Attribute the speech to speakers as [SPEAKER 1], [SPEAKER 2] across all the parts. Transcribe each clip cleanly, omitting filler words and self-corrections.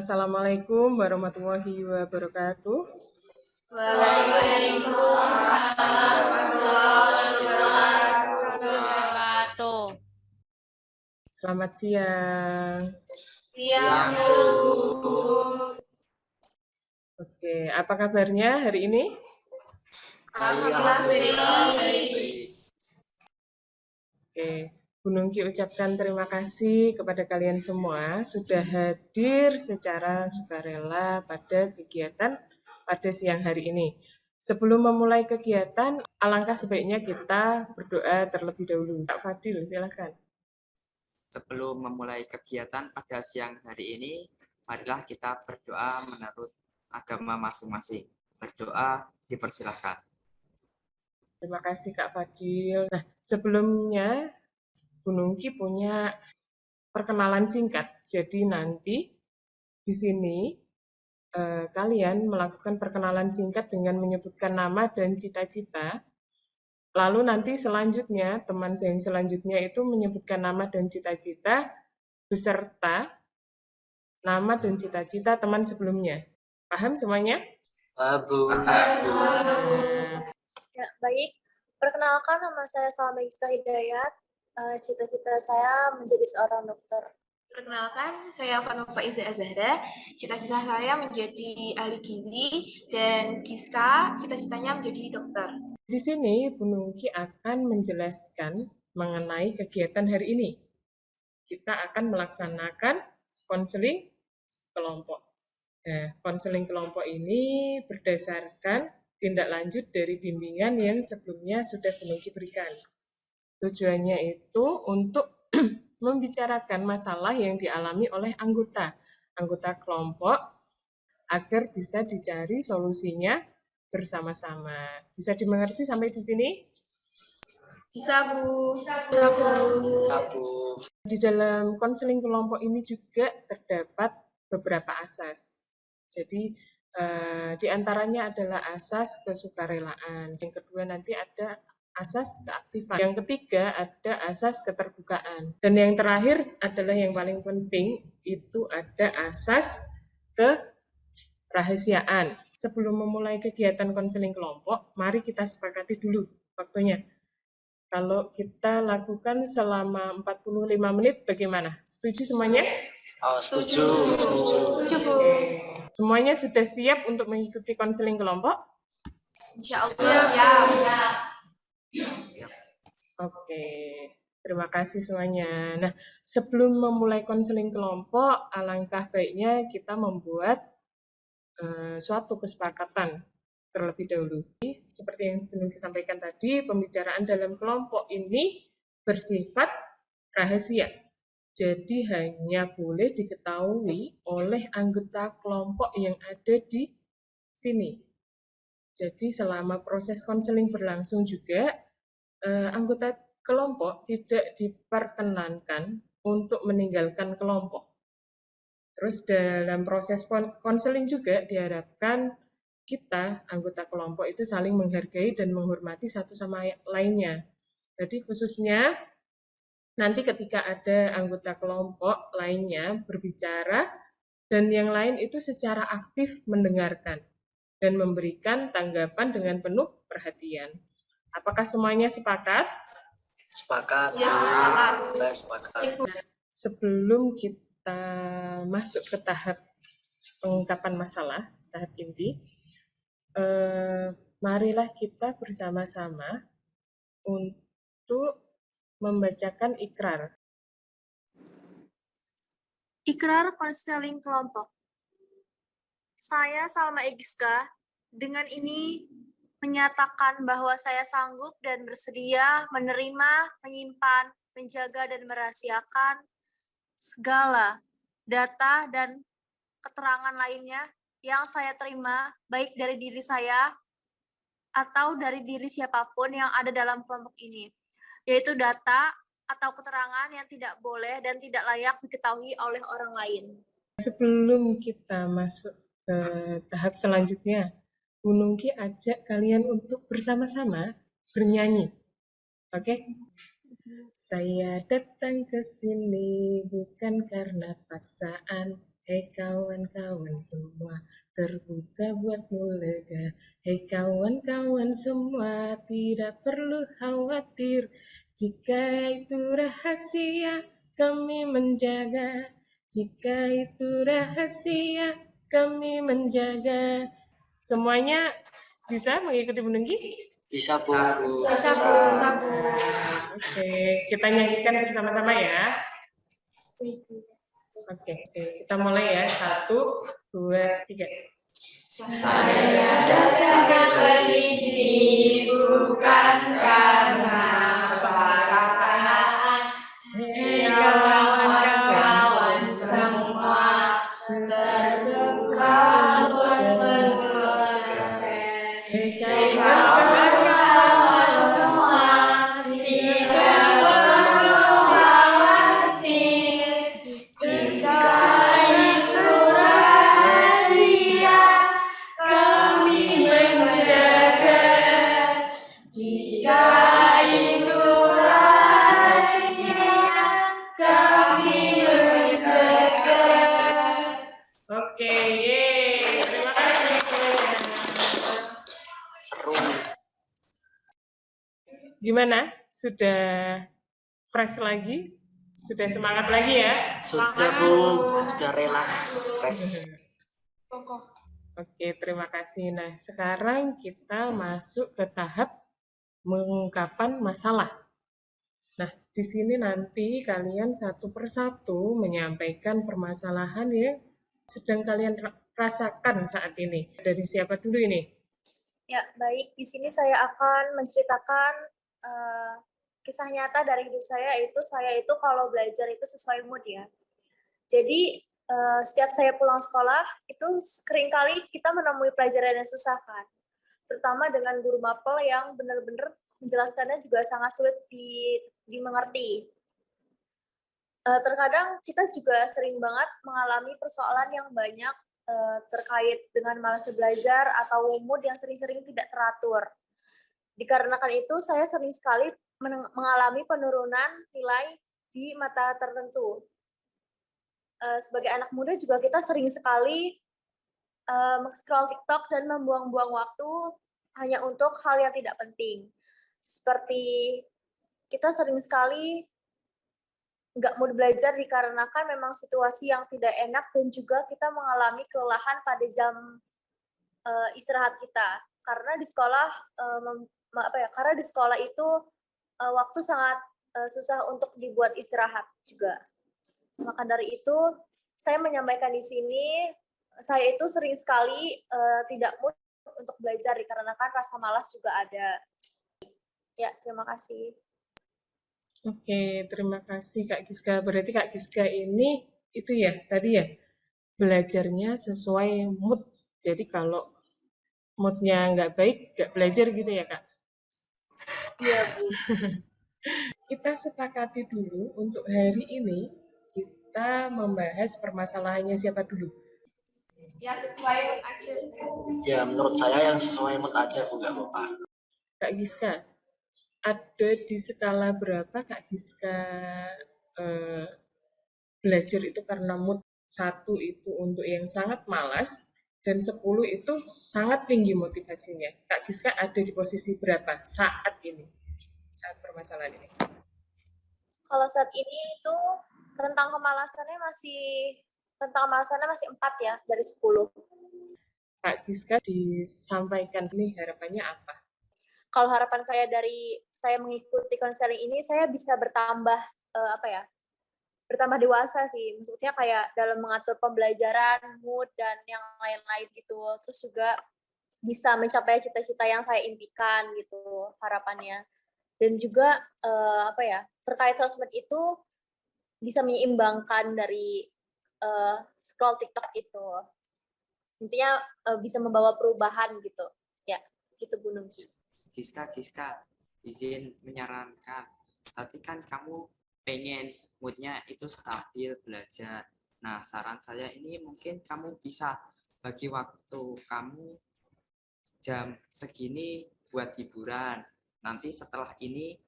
[SPEAKER 1] Assalamualaikum warahmatullahi wabarakatuh.
[SPEAKER 2] Waalaikumsalam warahmatullahi wabarakatuh.
[SPEAKER 1] Selamat siang.
[SPEAKER 2] Siang, Bu.
[SPEAKER 1] Oke, apa kabarnya hari ini?
[SPEAKER 2] Alhamdulillah.
[SPEAKER 1] Oke, Bu Nungki ucapkan terima kasih kepada kalian semua sudah hadir secara sukarela pada kegiatan pada siang hari ini. Sebelum memulai kegiatan, alangkah sebaiknya kita berdoa terlebih dahulu. Pak Fadil, silakan.
[SPEAKER 3] Sebelum memulai kegiatan pada siang hari ini, marilah kita berdoa menurut agama masing-masing. Berdoa dipersilahkan.
[SPEAKER 1] Terima kasih Kak Fadil. Nah, sebelumnya Bu Nungki punya perkenalan singkat. Jadi nanti di sini kalian melakukan perkenalan singkat dengan menyebutkan nama dan cita-cita. Lalu nanti selanjutnya, teman yang selanjutnya itu menyebutkan nama dan cita-cita beserta nama dan cita-cita teman sebelumnya. Paham semuanya?
[SPEAKER 4] Bu.
[SPEAKER 5] Ya, baik. Perkenalkan, nama saya Salma Ista Hidayat. Cita-cita saya menjadi seorang dokter.
[SPEAKER 2] Perkenalkan, saya Fanova Iza Azahra. Cita-cita saya menjadi ahli gizi dan Giska cita-citanya menjadi dokter.
[SPEAKER 1] Di sini Bu Nungki akan menjelaskan mengenai kegiatan hari ini. Kita akan melaksanakan konseling kelompok. Nah, konseling kelompok ini berdasarkan tindak lanjut dari bimbingan yang sebelumnya sudah Bu Nungki berikan. Tujuannya itu untuk membicarakan masalah yang dialami oleh anggota kelompok agar bisa dicari solusinya bersama-sama. Bisa dimengerti sampai di sini?
[SPEAKER 2] Bisa, Bu.
[SPEAKER 1] Di dalam konseling kelompok ini juga terdapat beberapa asas. Jadi di antaranya adalah asas kesukarelaan. Yang kedua nanti ada asas keaktifan. Yang ketiga ada asas keterbukaan. Dan yang terakhir adalah yang paling penting, itu ada asas kerahasiaan. Sebelum memulai kegiatan konseling kelompok, mari kita sepakati dulu waktunya. Kalau kita lakukan selama 45 menit, bagaimana? Setuju semuanya?
[SPEAKER 4] Setuju.
[SPEAKER 1] Semuanya sudah siap untuk mengikuti konseling kelompok?
[SPEAKER 2] Insya Allah.
[SPEAKER 3] Siap.
[SPEAKER 1] Oke, terima kasih semuanya. Nah, sebelum memulai konseling kelompok, alangkah baiknya kita membuat suatu kesepakatan terlebih dahulu. Seperti yang belum disampaikan tadi, pembicaraan dalam kelompok ini bersifat rahasia. Jadi hanya boleh diketahui oleh anggota kelompok yang ada di sini. Jadi selama proses konseling berlangsung juga, anggota kelompok tidak diperkenankan untuk meninggalkan kelompok. Terus dalam proses konseling juga diharapkan kita, anggota kelompok itu saling menghargai dan menghormati satu sama lainnya. Jadi khususnya nanti ketika ada anggota kelompok lainnya berbicara dan yang lain itu secara aktif mendengarkan dan memberikan tanggapan dengan penuh perhatian. Apakah semuanya sepakat?
[SPEAKER 4] Sepakat.
[SPEAKER 2] Ya, sepakat.
[SPEAKER 4] Saya sepakat.
[SPEAKER 1] Sebelum kita masuk ke tahap pengungkapan masalah, tahap inti, marilah kita bersama-sama untuk membacakan ikrar.
[SPEAKER 5] Ikrar konseling kelompok. Saya Salma Egiska dengan ini menyatakan bahwa saya sanggup dan bersedia menerima, menyimpan, menjaga dan merahasiakan segala data dan keterangan lainnya yang saya terima baik dari diri saya atau dari diri siapapun yang ada dalam kelompok ini, yaitu data atau keterangan yang tidak boleh dan tidak layak diketahui oleh orang lain.
[SPEAKER 1] Sebelum kita masuk ke tahap selanjutnya, Bu Nungki ajak kalian untuk bersama-sama bernyanyi. Oke? Saya datang ke sini bukan karena paksaan, Hei kawan-kawan semua, terbuka buatmu lega. Hei kawan-kawan semua, tidak perlu khawatir. Jika itu rahasia, kami menjaga. Jika itu rahasia, kami menjaga. Semuanya bisa mengikuti Bu Nunggi?
[SPEAKER 4] Bisa, Bu.
[SPEAKER 3] Bisa, Bu.
[SPEAKER 2] Bisa, Bu.
[SPEAKER 1] Oke, kita nyanyikan bersama-sama ya. Oke, kita mulai ya. 1, 2, 3.
[SPEAKER 2] Saya datang ke sini bukan karena pasangan. Hei kawan-kawan semua, terbuka buat bergerak.
[SPEAKER 1] Hei
[SPEAKER 2] Hei kawan-kawan semua, tidak perlu khawatir. Jika itu rahasia, kami menjaga. Jika itu rahasia, kami menjaga.
[SPEAKER 1] Oke, yeay. Terima kasih semuanya.
[SPEAKER 4] Seru.
[SPEAKER 1] Gimana? Sudah fresh lagi? Sudah semangat lagi ya?
[SPEAKER 4] Sudah, Bu. Sudah relaks, fresh.
[SPEAKER 1] Oke, terima kasih. Nah, sekarang kita masuk ke tahap mengungkapkan masalah. Nah, di sini nanti kalian satu persatu menyampaikan permasalahan yang sedang kalian rasakan saat ini. Dari siapa dulu ini?
[SPEAKER 5] Ya, baik. Di sini saya akan menceritakan kisah nyata dari hidup saya itu kalau belajar itu sesuai mood ya. Jadi setiap saya pulang sekolah itu seringkali kita menemui pelajaran yang susah kan. Terutama dengan guru mapel yang benar-benar menjelaskannya juga sangat sulit dimengerti. Terkadang kita juga sering banget mengalami persoalan yang banyak terkait dengan malas belajar atau mood yang sering-sering tidak teratur. Dikarenakan itu, saya sering sekali mengalami penurunan nilai di mata tertentu. Sebagai anak muda juga kita sering sekali scroll TikTok dan membuang-buang waktu hanya untuk hal yang tidak penting. Seperti kita sering sekali nggak mau belajar dikarenakan memang situasi yang tidak enak dan juga kita mengalami kelelahan pada jam istirahat kita. Karena di sekolah karena di sekolah itu waktu sangat susah untuk dibuat istirahat juga. Maka dari itu saya menyampaikan di sini saya itu sering sekali tidak mood untuk belajar dikarenakan rasa malas juga ada. Ya, terima kasih.
[SPEAKER 1] Oke, terima kasih Kak Giska. Berarti Kak Giska ini itu ya, tadi ya, belajarnya sesuai mood. Jadi kalau moodnya nggak baik, nggak belajar gitu ya Kak?
[SPEAKER 5] Iya, Bu.
[SPEAKER 1] Kita sepakati dulu untuk hari ini, kita membahas permasalahannya siapa dulu?
[SPEAKER 2] Ya sesuai mood aja.
[SPEAKER 4] Ya, menurut saya yang sesuai mood aja, Bu, nggak apa-apa.
[SPEAKER 1] Kak Giska, ada di skala berapa Kak Giska belajar itu karena mood? 1 itu untuk yang sangat malas, dan 10 itu sangat tinggi motivasinya. Kak Giska ada di posisi berapa saat ini? Saat permasalahan ini.
[SPEAKER 5] Kalau saat ini itu rentang kemalasannya masih 4 ya dari 10.
[SPEAKER 1] Kak Giska disampaikan ini harapannya apa?
[SPEAKER 5] Kalau harapan saya dari saya mengikuti konseling ini, saya bisa bertambah bertambah dewasa sih. Maksudnya kayak dalam mengatur pembelajaran, mood dan yang lain-lain gitu. Terus juga bisa mencapai cita-cita yang saya impikan gitu harapannya. Dan juga terkait sosmed itu bisa menyeimbangkan dari scroll TikTok itu. Intinya bisa membawa perubahan gitu. Ya, gitu Bu Nungki.
[SPEAKER 3] Giska, izin menyarankan. Tadi kan kamu pengen moodnya itu stabil belajar. Nah, saran saya ini mungkin kamu bisa bagi waktu kamu jam segini buat hiburan. Nanti setelah ini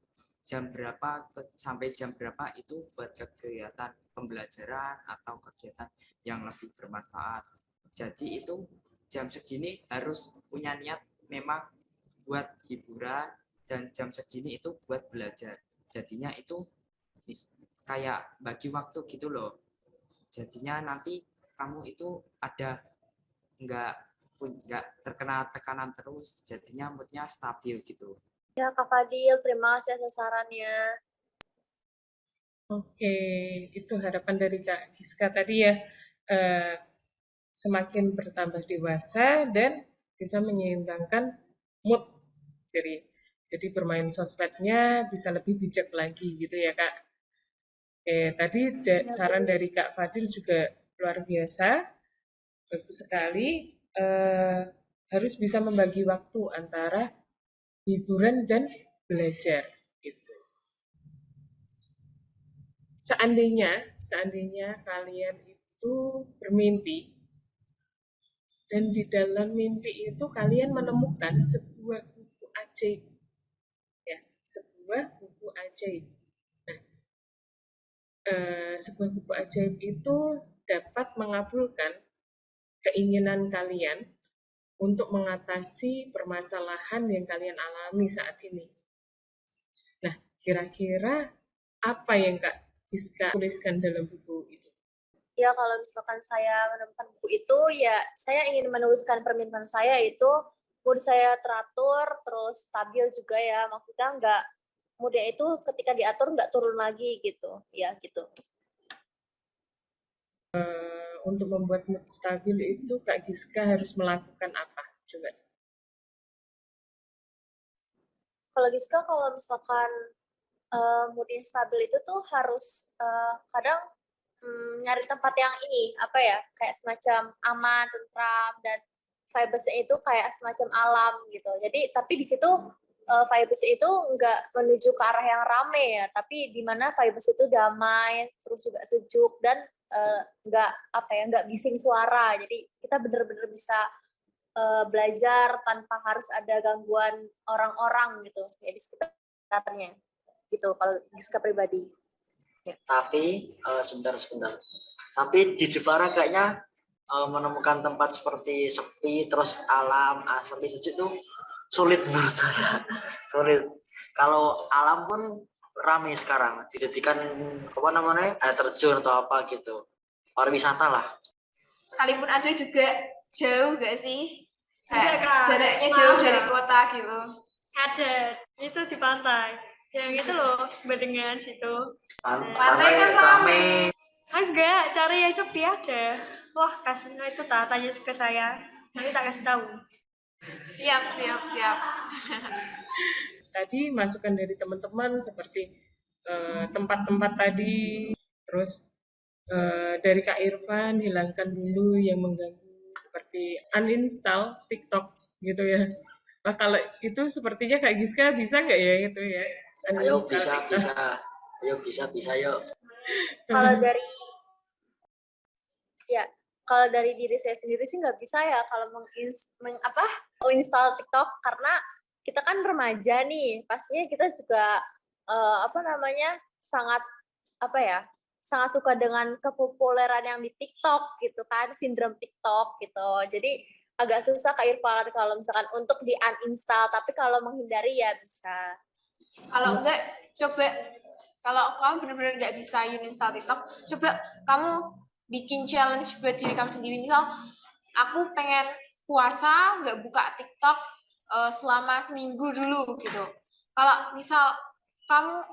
[SPEAKER 3] jam berapa sampai jam berapa itu buat kegiatan pembelajaran atau kegiatan yang lebih bermanfaat. Jadi itu jam segini harus punya niat memang buat hiburan, dan jam segini itu buat belajar. Jadinya itu kayak bagi waktu gitu loh. Jadinya nanti kamu itu ada nggak terkena tekanan terus, jadinya moodnya stabil gitu.
[SPEAKER 5] Ya, Kak Fadil, terima kasih atas sarannya.
[SPEAKER 1] Oke, itu harapan dari Kak Giska tadi ya. Semakin bertambah dewasa dan bisa menyeimbangkan mood. Jadi bermain sosmednya bisa lebih bijak lagi gitu ya Kak. Tadi saran dari Kak Fadil juga luar biasa, bagus sekali. Harus bisa membagi waktu antara hiburan dan belajar. Gitu. Seandainya kalian itu bermimpi, dan di dalam mimpi itu kalian menemukan sebuah buku ajaib, ya, sebuah buku ajaib. Nah, sebuah buku ajaib itu dapat mengabulkan keinginan kalian untuk mengatasi permasalahan yang kalian alami saat ini. Nah, kira-kira apa yang Kak Giska tuliskan dalam buku itu?
[SPEAKER 5] Ya, kalau misalkan saya menemukan buku itu, ya saya ingin menuliskan permintaan saya itu mood saya teratur, terus stabil juga ya. Maksudnya nggak, moodnya itu ketika diatur nggak turun lagi gitu. Ya, gitu.
[SPEAKER 1] Untuk membuat mood stabil itu Kak Giska harus melakukan apa? Coba.
[SPEAKER 5] Kalau Giska, kalau misalkan moodnya stabil itu tuh harus kadang nyari tempat yang ini, apa ya, kayak semacam aman, tentram, dan vibes-nya itu kayak semacam alam gitu. Jadi, tapi di situ vibes itu nggak menuju ke arah yang rame ya, tapi di mana vibes itu damai, terus juga sejuk, dan nggak bising suara. Jadi kita benar-benar bisa belajar tanpa harus ada gangguan orang-orang gitu ya di sekitarnya. Gitu kalau Giska pribadi.
[SPEAKER 4] Ya. Tapi sebentar. Tapi di Jepara kayaknya menemukan tempat seperti sepi terus alam asli sejuk itu sulit menurut saya. Sulit. Kalau alam pun ramai sekarang, dijadikan apa namanya air terjun atau apa gitu, pariwisata lah.
[SPEAKER 2] Sekalipun ada juga jauh gak sih? Kayak jaraknya jauh dari kota gitu.
[SPEAKER 6] Ada, itu di pantai. Yang itu loh, Badengan situ.
[SPEAKER 2] Pantai kan rame.
[SPEAKER 6] Enggak, cari yang sepi ada. Wah, kasihnya itu tak tanya ke saya. Nanti tak kasih tahu.
[SPEAKER 2] Siap.
[SPEAKER 1] Tadi masukan dari teman-teman seperti tempat-tempat tadi, terus dari Kak Irfan hilangkan dulu yang mengganggu, seperti uninstall TikTok gitu ya. Nah, kalau itu sepertinya Kak Giska bisa nggak ya itu ya?
[SPEAKER 4] Ayo bisa. Ayo bisa yuk.
[SPEAKER 5] Kalau dari diri saya sendiri sih nggak bisa ya kalau menginstall TikTok, karena kita kan remaja nih, pastinya kita juga sangat suka dengan kepopuleran yang di TikTok gitu kan, sindrom TikTok gitu. Jadi agak susah Kak Irfan kalau misalkan untuk di uninstall, tapi kalau menghindari ya bisa.
[SPEAKER 2] Kalau enggak, coba kalau kamu benar-benar nggak bisa uninstall TikTok, coba kamu bikin challenge buat diri kamu sendiri. Misal, aku pengen puasa nggak buka TikTok selama seminggu dulu gitu. Kalau misal kamu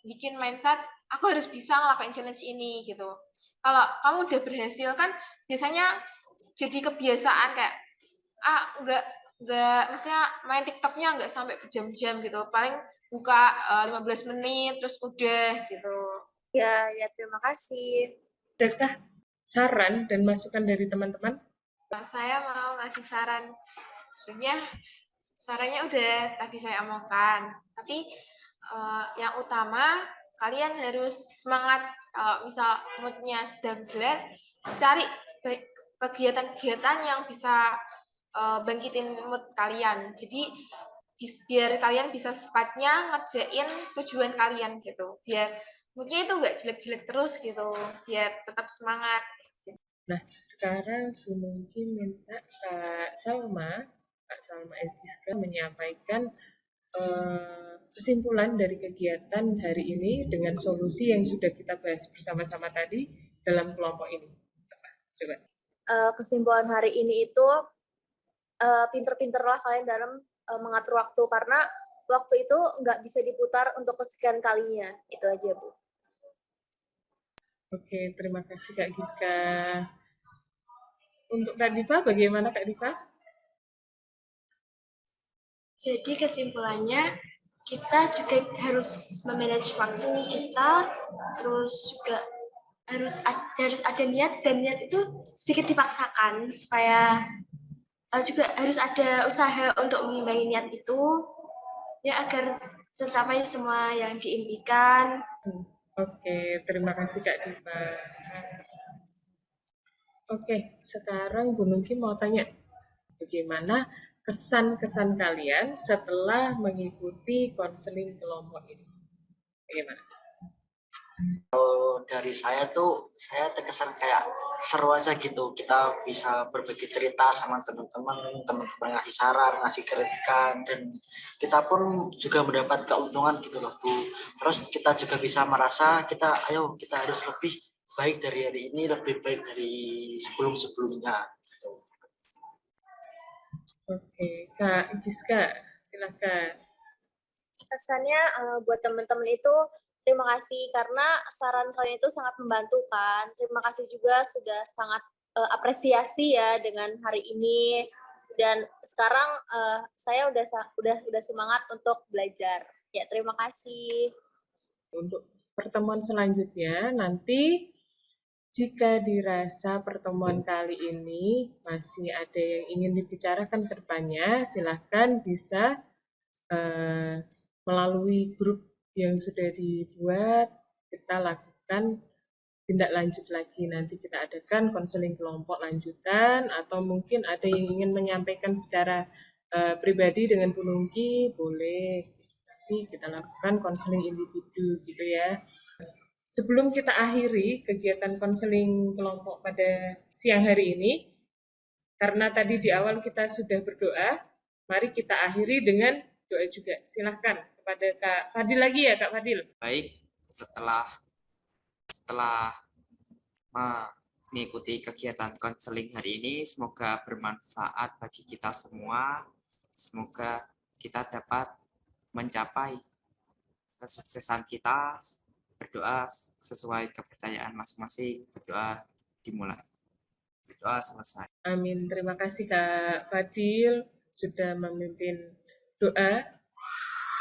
[SPEAKER 2] bikin mindset, aku harus bisa ngelakuin challenge ini gitu. Kalau kamu udah berhasil kan, biasanya jadi kebiasaan kayak nggak maksudnya main TikToknya nggak sampai berjam-jam gitu, paling buka 15 menit terus udah gitu.
[SPEAKER 5] Ya terima kasih.
[SPEAKER 1] Adakah saran dan masukan dari teman-teman?
[SPEAKER 2] Saya mau ngasih saran, sebenarnya sarannya udah tadi saya omongkan, tapi yang utama kalian harus semangat. Kalau misal moodnya sedang jelek, cari kegiatan-kegiatan yang bisa bangkitin mood kalian. Jadi biar kalian bisa secepatnya ngerjain tujuan kalian gitu. Biar moodnya itu nggak jelek-jelek terus gitu, biar tetap semangat.
[SPEAKER 1] Nah, sekarang Bu Nungki minta Kak Salma Egiska menyampaikan kesimpulan dari kegiatan hari ini dengan solusi yang sudah kita bahas bersama-sama tadi dalam kelompok ini. Coba.
[SPEAKER 5] Kesimpulan hari ini itu pinter-pinterlah kalian dalam mengatur waktu, karena waktu itu nggak bisa diputar untuk kesekian kalinya. Itu aja, Bu.
[SPEAKER 1] Oke, terima kasih Kak Giska. Untuk Kak Diva, bagaimana Kak Diva?
[SPEAKER 7] Jadi kesimpulannya, kita juga harus memanage waktu kita, terus juga harus ada niat, dan niat itu sedikit dipaksakan supaya juga harus ada usaha untuk mengimbangi niat itu ya agar tercapai semua yang diimpikan.
[SPEAKER 1] Oke, terima kasih Kak Diva. Oke, sekarang Bu Nungki mau tanya, bagaimana kesan-kesan kalian setelah mengikuti konseling kelompok ini? Bagaimana?
[SPEAKER 4] Kalau dari saya tuh, saya terkesan kayak seru aja gitu. Kita bisa berbagi cerita sama teman-teman ngasih saran, ngasih kritikan, dan kita pun juga mendapat keuntungan gitu loh, Bu. Terus kita juga bisa merasa kita harus lebih baik dari hari ini, lebih baik dari sebelum-sebelumnya. Gitu.
[SPEAKER 1] Oke, Kak Giska, silakan.
[SPEAKER 5] Kesannya buat teman-teman itu terima kasih karena saran kalian itu sangat membantu kan. Terima kasih juga sudah sangat apresiasi ya dengan hari ini. Dan sekarang saya udah semangat untuk belajar. Ya, terima kasih.
[SPEAKER 1] Untuk pertemuan selanjutnya nanti jika dirasa pertemuan kali ini masih ada yang ingin dibicarakan ke depannya, silahkan bisa melalui grup yang sudah dibuat, kita lakukan tindak lanjut lagi. Nanti kita adakan konseling kelompok lanjutan, atau mungkin ada yang ingin menyampaikan secara pribadi dengan Bu Nungki, boleh. Nanti kita lakukan konseling individu gitu ya. Sebelum kita akhiri kegiatan konseling kelompok pada siang hari ini, karena tadi di awal kita sudah berdoa, mari kita akhiri dengan doa juga. Silahkan kepada Kak Fadil lagi ya, Kak Fadil.
[SPEAKER 3] Baik, setelah mengikuti kegiatan konseling hari ini, semoga bermanfaat bagi kita semua. Semoga kita dapat mencapai kesuksesan kita. Berdoa sesuai kepercayaan masing-masing. Berdoa dimulai. Berdoa selesai.
[SPEAKER 1] Amin. Terima kasih Kak Fadil sudah memimpin doa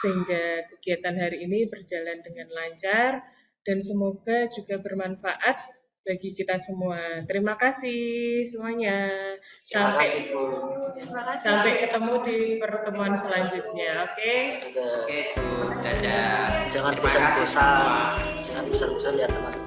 [SPEAKER 1] sehingga kegiatan hari ini berjalan dengan lancar dan semoga juga bermanfaat bagi kita semua. Terima kasih semuanya. Sampai ketemu di pertemuan selanjutnya. Oke?
[SPEAKER 3] Oke, Bu. Dadah.
[SPEAKER 4] Jangan
[SPEAKER 3] Terima kasih semua.
[SPEAKER 4] bosan-bosan ya teman-teman.